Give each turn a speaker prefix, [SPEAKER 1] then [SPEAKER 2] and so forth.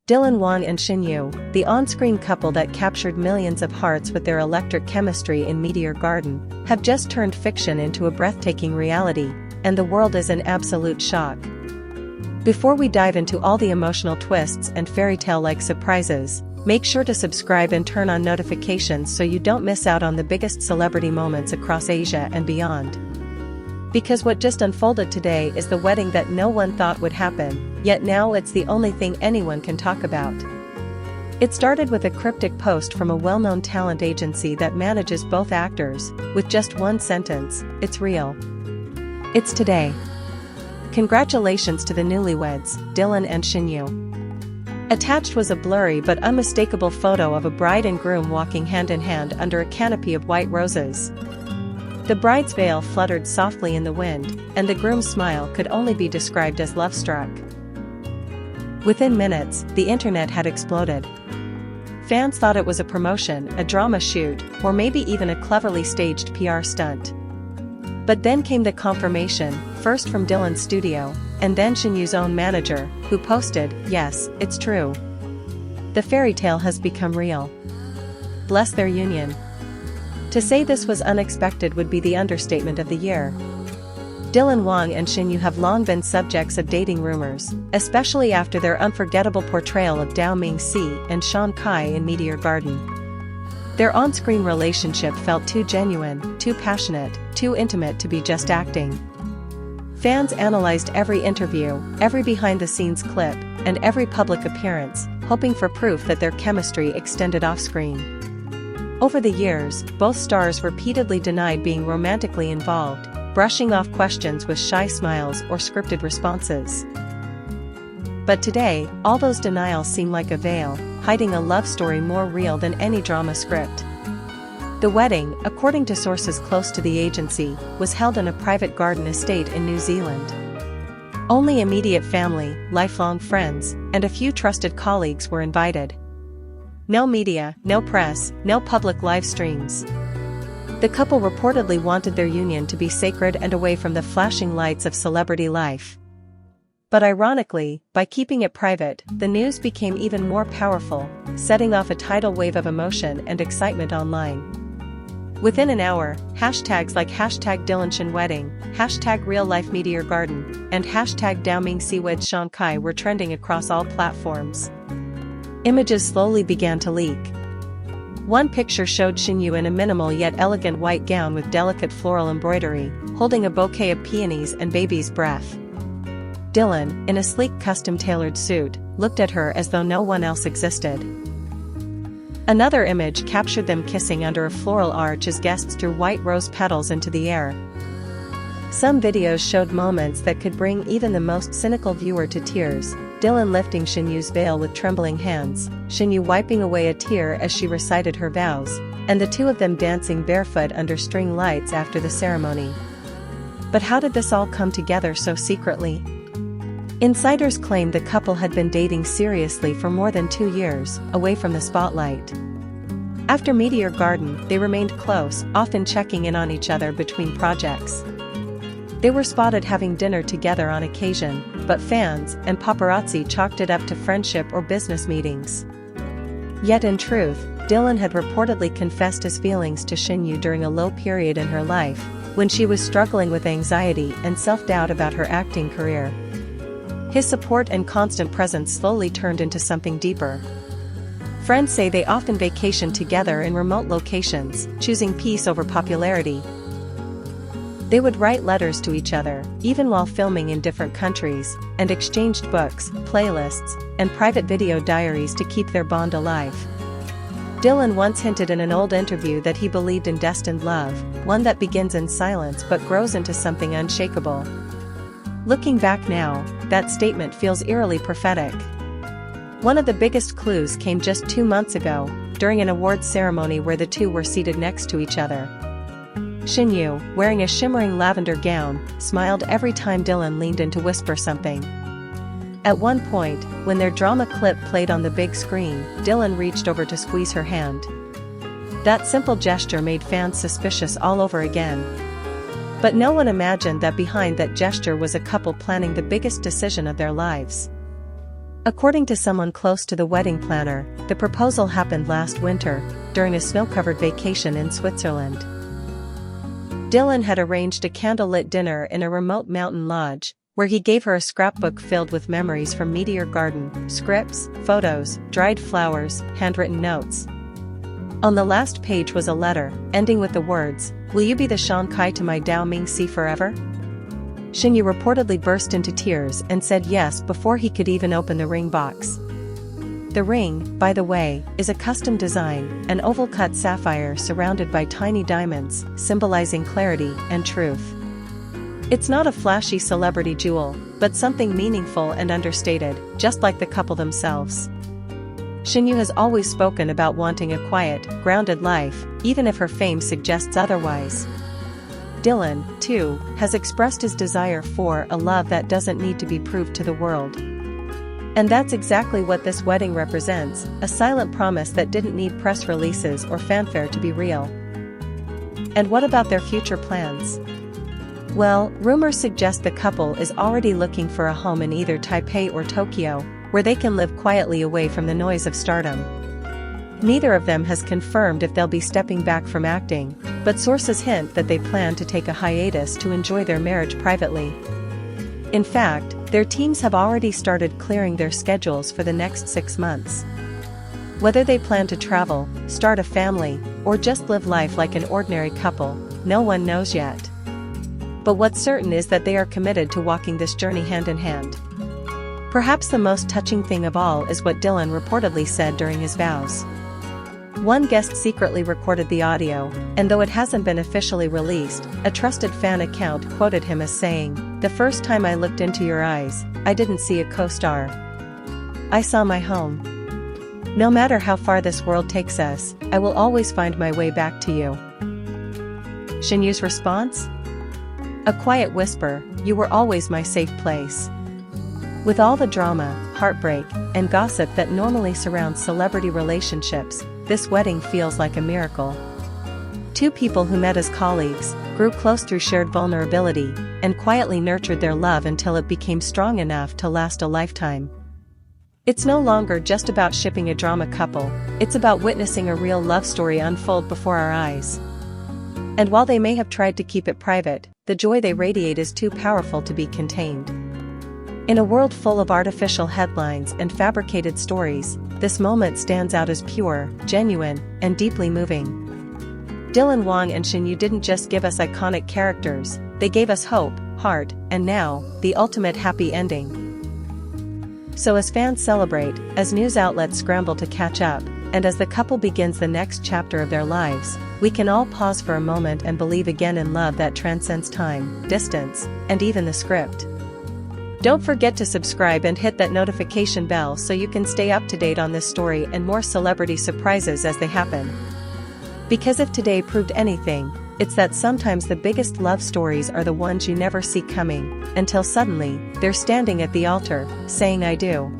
[SPEAKER 1] Wang and Shen, the on-screen couple that captured millions of hearts with their electric chemistry in Meteor Garden, have just turned fiction into a breathtaking reality, and the world is in absolute shock. Before we dive into all the emotional twists and fairy tale-like surprises, make sure to subscribe and turn on notifications so you don't miss out on the biggest celebrity moments across Asia and beyond. Because what just unfolded today is the wedding that no one thought would happen, yet now it's the only thing anyone can talk about. It started with a cryptic post from a well-known talent agency that manages both actors, with just one sentence: "It's real. It's today. Congratulations to the newlyweds, Dylan and Shen." Attached was a blurry but unmistakable photo of a bride and groom walking hand in hand under a canopy of white roses. The bride's veil fluttered softly in the wind, and the groom's smile could only be described as love-struck. Within minutes, the internet had exploded. Fans thought it was a promotion, a drama shoot, or maybe even a cleverly staged PR stunt. But then came the confirmation, first from Dylan's studio, and then Shen's own manager, who posted, "Yes, it's true. The fairy tale has become real. Bless their union." To say this was unexpected would be the understatement of the year. Wang and Shen have long been subjects of dating rumors, especially after their unforgettable portrayal of dylanwang and Shen in Meteor Garden. Their on-screen relationship felt too genuine, too passionate, too intimate to be just acting. Fans analyzed every interview, every behind-the-scenes clip, and every public appearance, hoping for proof that their chemistry extended off-screen. Over the years, both stars repeatedly denied being romantically involved, brushing off questions with shy smiles or scripted responses. But today, all those denials seem like a veil, hiding a love story more real than any drama script. The wedding, according to sources close to the agency, was held in a private garden estate in New Zealand. Only immediate family, lifelong friends, and a few trusted colleagues were invited. No media, no press, no public live streams. The couple reportedly wanted their union to be sacred and away from the flashing lights of celebrity life. But ironically, by keeping it private, the news became even more powerful, setting off a tidal wave of emotion and excitement online. Within an hour, hashtags like #DylanShenWedding, #RealLifeMeteorGarden, and #DowMingSeaWed were trending across all platforms. Images slowly began to leak. One picture showed Shen in a minimal yet elegant white gown with delicate floral embroidery, holding a bouquet of peonies and baby's breath. Dylan, in a sleek custom-tailored suit, looked at her as though no one else existed. Another image captured them kissing under a floral arch as guests threw white rose petals into the air. Some videos showed moments that could bring even the most cynical viewer to tears, Dylan lifting Shen's veil with trembling hands, Shen wiping away a tear as she recited her vows, and the two of them dancing barefoot under string lights after the ceremony. But how did this all come together so secretly? Insiders claimed the couple had been dating seriously for more than 2 years, away from the spotlight. After Meteor Garden, they remained close, often checking in on each other between projects. They were spotted having dinner together on occasion, but fans and paparazzi chalked it up to friendship or business meetings. Yet in truth, Dylan had reportedly confessed his feelings to Shen during a low period in her life, when she was struggling with anxiety and self-doubt about her acting career. His support and constant presence slowly turned into something deeper. Friends say they often vacationed together in remote locations, choosing peace over popularity. They would write letters to each other, even while filming in different countries, and exchanged books, playlists, and private video diaries to keep their bond alive. Dylan once hinted in an old interview that he believed in destined love, one that begins in silence but grows into something unshakable. Looking back now, that statement feels eerily prophetic. One of the biggest clues came just 2 months ago, during an awards ceremony where the two were seated next to each other. Shen, wearing a shimmering lavender gown, smiled every time Dylan leaned in to whisper something. At one point, when their drama clip played on the big screen, Dylan reached over to squeeze her hand. That simple gesture made fans suspicious all over again. But no one imagined that behind that gesture was a couple planning the biggest decision of their lives. According to someone close to the wedding planner, the proposal happened last winter, during a snow-covered vacation in Switzerland. Dylan had arranged a candlelit dinner in a remote mountain lodge, where he gave her a scrapbook filled with memories from Meteor Garden, scripts, photos, dried flowers, handwritten notes. On the last page was a letter, ending with the words, "Will you be the Shen Kai to my Dao Ming Si forever?" Shen reportedly burst into tears and said yes before he could even open the ring box. The ring, by the way, is a custom design, an oval-cut sapphire surrounded by tiny diamonds, symbolizing clarity and truth. It's not a flashy celebrity jewel, but something meaningful and understated, just like the couple themselves. Shen has always spoken about wanting a quiet, grounded life, even if her fame suggests otherwise. Dylan, too, has expressed his desire for a love that doesn't need to be proved to the world. And that's exactly what this wedding represents, a silent promise that didn't need press releases or fanfare to be real. And what about their future plans? Well, rumors suggest the couple is already looking for a home in either Taipei or Tokyo, where they can live quietly away from the noise of stardom. Neither of them has confirmed if they'll be stepping back from acting, but sources hint that they plan to take a hiatus to enjoy their marriage privately. In fact, their teams have already started clearing their schedules for the next 6 months. Whether they plan to travel, start a family, or just live life like an ordinary couple, no one knows yet. But what's certain is that they are committed to walking this journey hand in hand. Perhaps the most touching thing of all is what Dylan reportedly said during his vows. One guest secretly recorded the audio, and though it hasn't been officially released, a trusted fan account quoted him as saying, "The first time I looked into your eyes, I didn't see a co-star. I saw my home. No matter how far this world takes us, I will always find my way back to you." Shen Yu's response? A quiet whisper, "You were always my safe place." With all the drama, heartbreak, and gossip that normally surrounds celebrity relationships, this wedding feels like a miracle. Two people who met as colleagues, grew close through shared vulnerability, and quietly nurtured their love until it became strong enough to last a lifetime. It's no longer just about shipping a drama couple, it's about witnessing a real love story unfold before our eyes. And while they may have tried to keep it private, the joy they radiate is too powerful to be contained. In a world full of artificial headlines and fabricated stories, this moment stands out as pure, genuine, and deeply moving. Dylan Wang and Shen didn't just give us iconic characters, they gave us hope, heart, and now, the ultimate happy ending. So as fans celebrate, as news outlets scramble to catch up, and as the couple begins the next chapter of their lives, we can all pause for a moment and believe again in love that transcends time, distance, and even the script. Don't forget to subscribe and hit that notification bell so you can stay up to date on this story and more celebrity surprises as they happen. Because if today proved anything, it's that sometimes the biggest love stories are the ones you never see coming, until suddenly, they're standing at the altar, saying I do.